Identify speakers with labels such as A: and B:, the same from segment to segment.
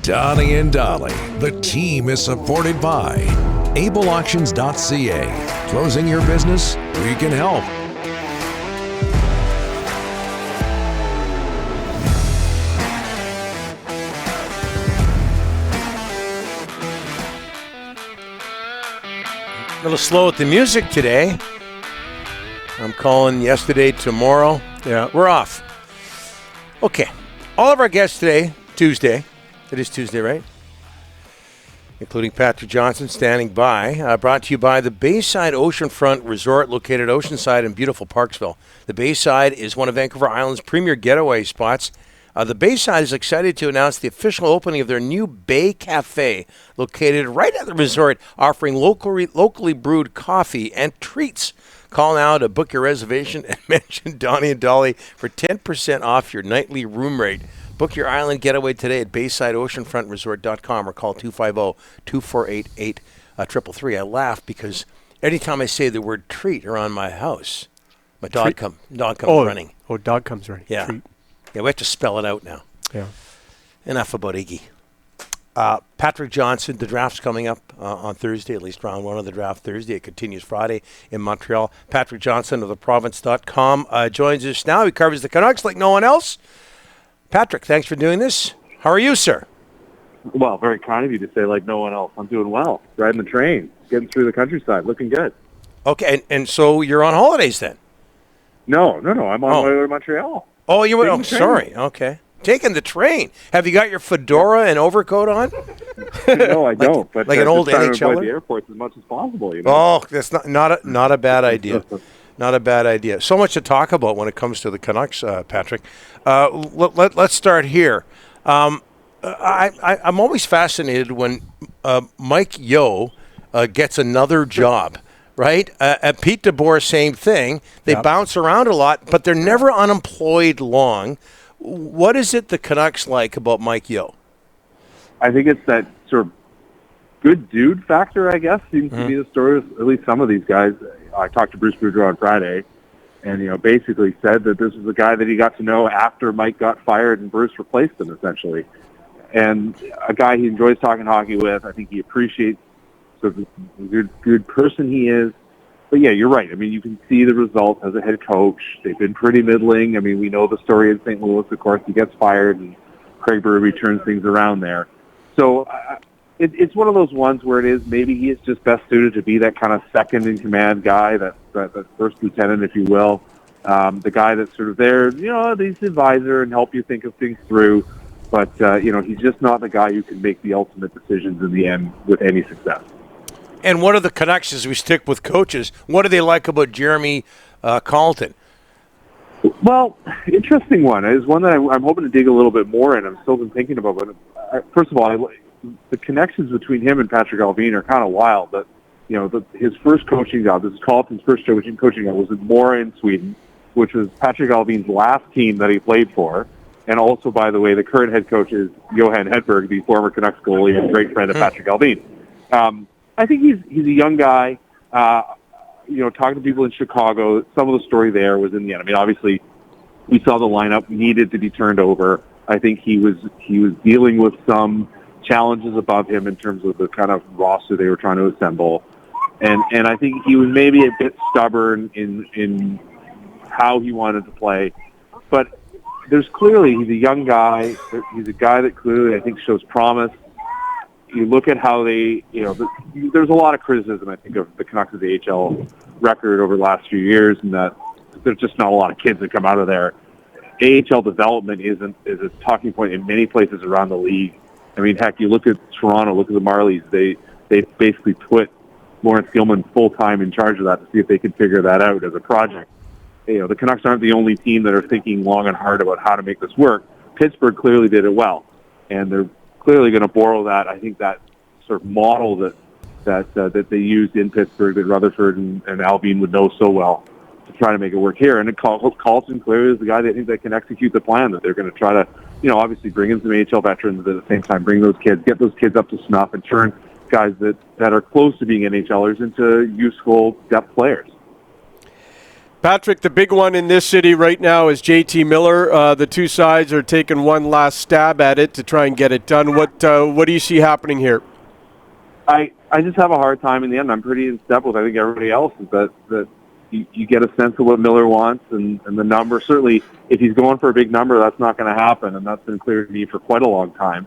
A: Donnie and Dolly. The team is supported by ableauctions.ca. Closing your business? We can help.
B: A little slow with the music today. I'm calling yesterday, tomorrow. Yeah, we're off. Okay. All of our guests today, Tuesday. It is Tuesday, right? Including Patrick Johnston standing by. Brought to you by the Bayside Oceanfront Resort located oceanside in beautiful Parksville. The Bayside is one of Vancouver Island's premier getaway spots. The Bayside is excited to announce the official opening of their new Bay Cafe, located right at the resort, offering locally brewed coffee and treats. Call now to book your reservation and mention Donnie and Dolly for 10% off your nightly room rate. Book your island getaway today at BaysideOceanfrontResort.com or call 250-2488-333. I laugh because anytime I say the word treat around my house, my dog comes running.
C: Oh, dog comes running.
B: Yeah.
C: Treat.
B: Yeah, we have to spell it out now.
C: Yeah.
B: Enough about Iggy. Patrick Johnston, the draft's coming up on Thursday, at least round one of the draft Thursday. It continues Friday in Montreal. Patrick Johnston of theprovince.com joins us now. He covers the Canucks like no one else. Patrick, thanks for doing this. How are you, sir?
D: Well, very kind of you to say like no one else. I'm doing well. Riding the train, getting through the countryside, looking good.
B: Okay, and so you're on holidays then?
D: No. I'm on my way to Montreal.
B: Oh, you were? Oh, sorry. Okay. Taking the train. Have you got your fedora and overcoat on?
D: No, I don't. But
B: like an old NHLer?
D: To avoid the airports as much as possible. You know?
B: Oh, that's not a bad idea. Not a bad idea. So much to talk about when it comes to the Canucks, Patrick. Let's start here. I'm always fascinated when Mike Yeo gets another job, right? At Pete DeBoer, same thing. They bounce around a lot, but they're never unemployed long. What is it the Canucks like about Mike Yeo?
D: I think it's that sort of good dude factor, I guess, seems to be the story of at least some of these guys. I talked to Bruce Boudreau on Friday, and basically said that this was a guy that he got to know after Mike got fired and Bruce replaced him, essentially. And a guy he enjoys talking hockey with. I think he appreciates sort of the good person he is. But yeah, you're right. I mean, you can see the results as a head coach. They've been pretty middling. I mean, we know the story in St. Louis. Of course, he gets fired, and Craig Berube turns things around there. So it's one of those ones where it is maybe he is just best suited to be that kind of second-in-command guy, that first lieutenant, if you will, the guy that's sort of there, he's the advisor and help you think of things through. But, he's just not the guy who can make the ultimate decisions in the end with any success.
B: And what are the Canucks, as we stick with coaches, what do they like about Jeremy Carleton?
D: Well, interesting one. It's one that I'm hoping to dig a little bit more in. I'm still been thinking about. But first of all, the connections between him and Patrick Allvin are kind of wild. But his first coaching job, this is Carleton's first coaching job, was in Mora in Sweden, which was Patrick Allvin's last team that he played for. And also, by the way, the current head coach is Johan Hedberg, the former Canucks goalie and great friend of Patrick Allvin. I think he's a young guy. Talking to people in Chicago, some of the story there was in the end. I mean, obviously, we saw the lineup needed to be turned over. I think he was dealing with some challenges above him in terms of the kind of roster they were trying to assemble, and I think he was maybe a bit stubborn in how he wanted to play. But he's a young guy. He's a guy that clearly I think shows promise. You look at how they, there's a lot of criticism, I think, of the Canucks' AHL record over the last few years, and that there's just not a lot of kids that come out of there. AHL development is a talking point in many places around the league. I mean, heck, you look at Toronto, look at the Marlies. They basically put Lawrence Gilman full-time in charge of that to see if they could figure that out as a project. The Canucks aren't the only team that are thinking long and hard about how to make this work. Pittsburgh clearly did it well, and they're clearly going to borrow that. I think that sort of model that they used in Pittsburgh that Rutherford and Allvin would know so well to try to make it work here. And Carleton clearly is the guy they think that can execute the plan, that they're going to try to, obviously bring in some AHL veterans, but at the same time bring those kids, get those kids up to snuff, and turn guys that are close to being NHLers into useful depth players.
C: Patrick, the big one in this city right now is JT Miller. The two sides are taking one last stab at it to try and get it done. What do you see happening here?
D: I just have a hard time in the end. I'm pretty in step with I think everybody else is that you get a sense of what Miller wants and the number. Certainly, if he's going for a big number, that's not going to happen, and that's been clear to me for quite a long time.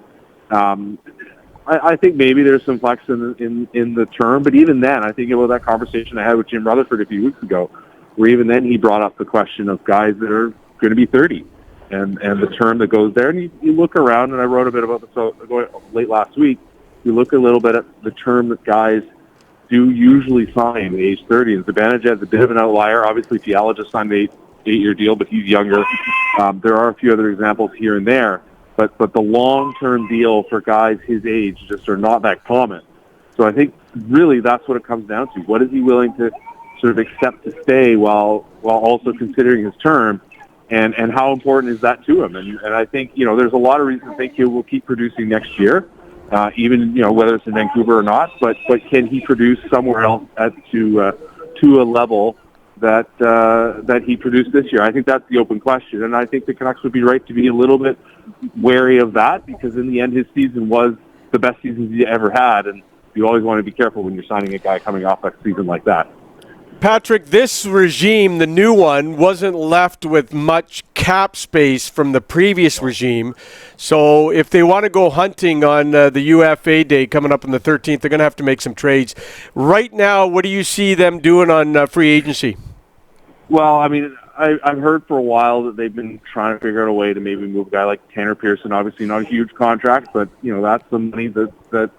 D: I think maybe there's some flex in the term, but even then, I think about that conversation I had with Jim Rutherford a few weeks ago, where even then he brought up the question of guys that are going to be 30 and the term that goes there. And you look around, and I wrote a bit about this late last week. You look a little bit at the term that guys do usually sign at age 30. And Zibanejad's a bit of an outlier. Obviously, Fiala just signed an 8-year deal, but he's younger. There are a few other examples here and there. But the long-term deal for guys his age just are not that common. So I think really that's what it comes down to. What is he willing to sort of accept to stay while also considering his term, and how important is that to him? And I think, there's a lot of reasons to think he will keep producing next year, even, whether it's in Vancouver or not, but can he produce somewhere else to a level that he produced this year? I think that's the open question, and I think the Canucks would be right to be a little bit wary of that, because in the end his season was the best season he ever had, and you always want to be careful when you're signing a guy coming off a season like that.
C: Patrick, this regime, the new one, wasn't left with much cap space from the previous regime. So if they want to go hunting on the UFA day coming up on the 13th, they're going to have to make some trades. Right now, what do you see them doing on free agency? Well,
D: I mean, I've heard for a while that they've been trying to figure out a way to maybe move a guy like Tanner Pearson. Obviously not a huge contract, but, that's the money that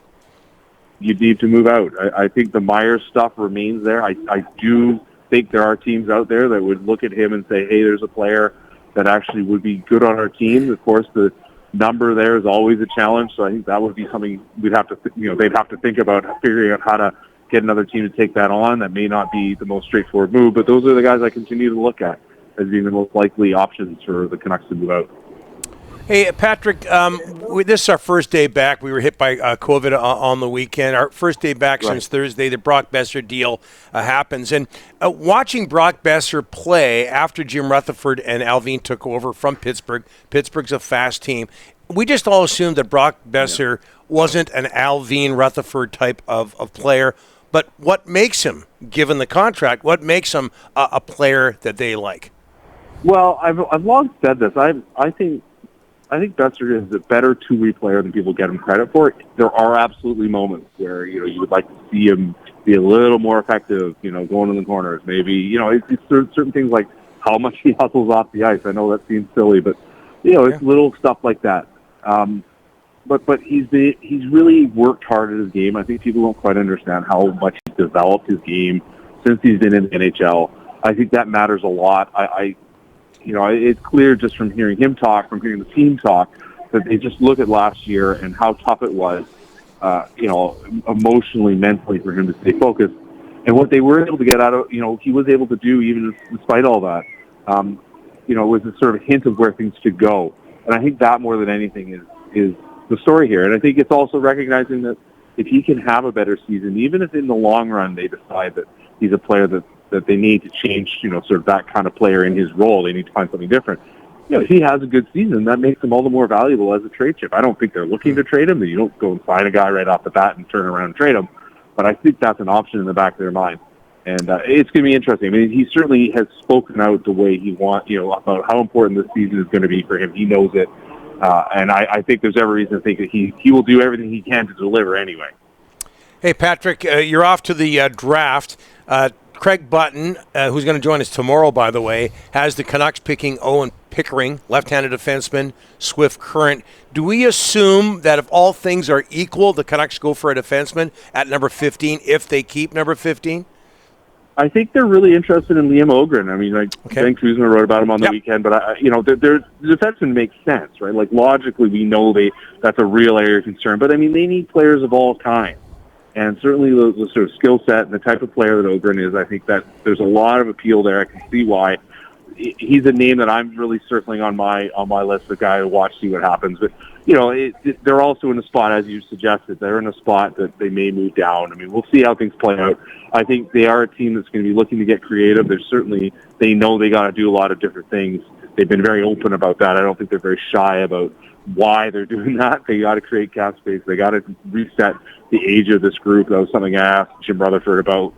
D: you need to move out. I think the Myers stuff remains there. I do think there are teams out there that would look at him and say, hey, there's a player that actually would be good on our team. Of course, the number there is always a challenge, so I think that would be something we'd have to, they'd have to think about figuring out how to get another team to take that on. That may not be the most straightforward move, but those are the guys I continue to look at as being the most likely options for the Canucks to move out.
B: Hey, Patrick, this is our first day back. We were hit by COVID on the weekend. Our first day back since Thursday. The Brock Boeser deal happens. And watching Brock Boeser play after Jim Rutherford and Alvin took over from Pittsburgh, Pittsburgh's a fast team. We just all assumed that Brock Boeser wasn't an Alvin Rutherford type of player. But what makes him, given the contract, what makes him a player that they like?
D: Well, I've long said this. I think Boeser is a better two-way player than people get him credit for. There are absolutely moments where, you would like to see him be a little more effective, going in the corners. Maybe, it's certain things like how much he hustles off the ice. I know that seems silly, but, it's little stuff like that. But he's really worked hard at his game. I think people don't quite understand how much he's developed his game since he's been in the NHL. I think that matters a lot. It's clear just from hearing him talk, from hearing the team talk, that they just look at last year and how tough it was, emotionally, mentally for him to stay focused. And what they were able to get out of, he was able to do even despite all that, was a sort of hint of where things should go. And I think that more than anything is the story here. And I think it's also recognizing that if he can have a better season, even if in the long run they decide that he's a player that they need to change, sort of that kind of player in his role. They need to find something different. If he has a good season, that makes him all the more valuable as a trade chip. I don't think they're looking to trade him. You don't go and sign a guy right off the bat and turn around and trade him. But I think that's an option in the back of their mind. And it's going to be interesting. I mean, he certainly has spoken out the way he wants, about how important this season is going to be for him. He knows it. And I think there's every reason to think that he will do everything he can to deliver anyway.
B: Hey, Patrick, you're off to the draft. Craig Button, who's going to join us tomorrow, by the way, has the Canucks picking Owen Pickering, left-handed defenseman, Swift Current. Do we assume that if all things are equal, the Canucks go for a defenseman at number 15 if they keep number 15?
D: I think they're really interested in Liam Ogren. I mean, Ben Kuzma wrote about him on the weekend, but the defenseman makes sense, right? Like logically, we know that's a real area of concern. But I mean, they need players of all kinds. And certainly the sort of skill set and the type of player that Ogren is, I think that there's a lot of appeal there. I can see why. he's a name that I'm really circling on my list, the guy to watch, see what happens. But they're also in a spot, as you suggested, they're in a spot that they may move down. I mean, we'll see how things play out. I think they are a team that's going to be looking to get creative. They know they got to do a lot of different things. They've been very open about that. I don't think they're very shy about why they're doing that. They got to create cap space. They got to reset the age of this group. That was something I asked Jim Rutherford about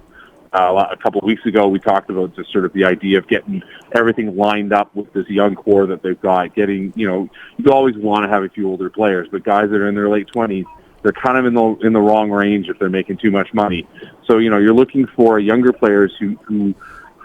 D: a couple of weeks ago. We talked about just sort of the idea of getting everything lined up with this young core that they've got. You always want to have a few older players, but guys that are in their late 20s, they're kind of in the wrong range if they're making too much money. So, you're looking for younger players who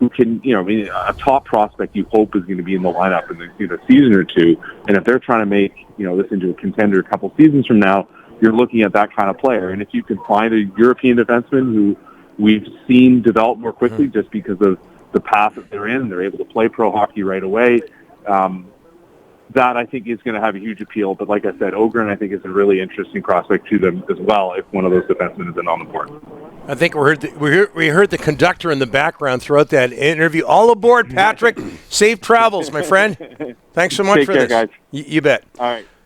D: can, a top prospect you hope is going to be in the lineup in a season or two. And if they're trying to make, this into a contender a couple seasons from now, you're looking at that kind of player. And if you can find a European defenseman who we've seen develop more quickly just because of the path that they're in, they're able to play pro hockey right away, that I think is going to have a huge appeal. But like I said, Ogren I think is a really interesting prospect to them as well if one of those defensemen isn't on the board.
B: I think we heard the conductor in the background throughout that interview. All aboard, Patrick. Safe travels, my friend. Thanks so much
D: Take
B: for
D: care,
B: this.
D: guys.
B: You bet.
D: All right.